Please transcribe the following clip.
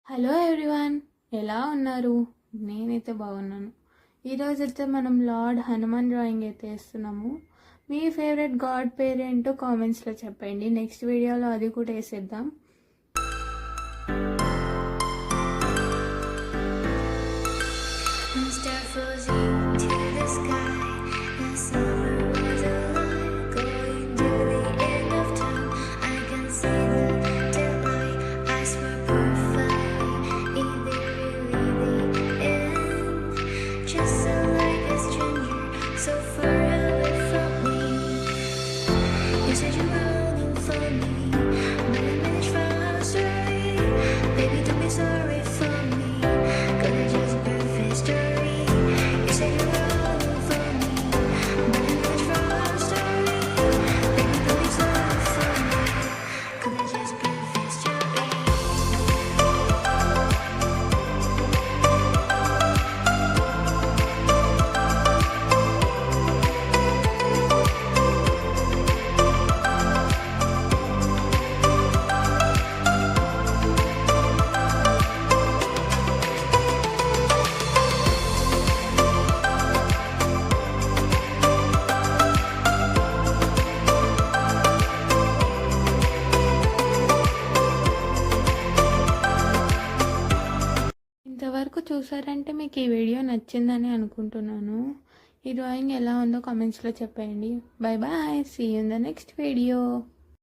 Hello everyone, ఎలా ఉన్నారు? నేనైతే బాగున్నాను. ఈరోజైతే మనం లార్డ్ హనుమాన్ డ్రాయింగ్ అయితే వేస్తున్నాము. మీ ఫేవరెట్ గాడ్ పేరేంటో కామెంట్స్లో చెప్పండి. నెక్స్ట్ వీడియోలో అది కూడా వేసేద్దాం. ఇంతవరకు చూసారంటే మీకు ఈ వీడియో నచ్చిందని అనుకుంటున్నాను. ఈ డ్రాయింగ్ ఎలా ఉందో కామెంట్స్లో చెప్పండి. Bye bye, see you in the next video.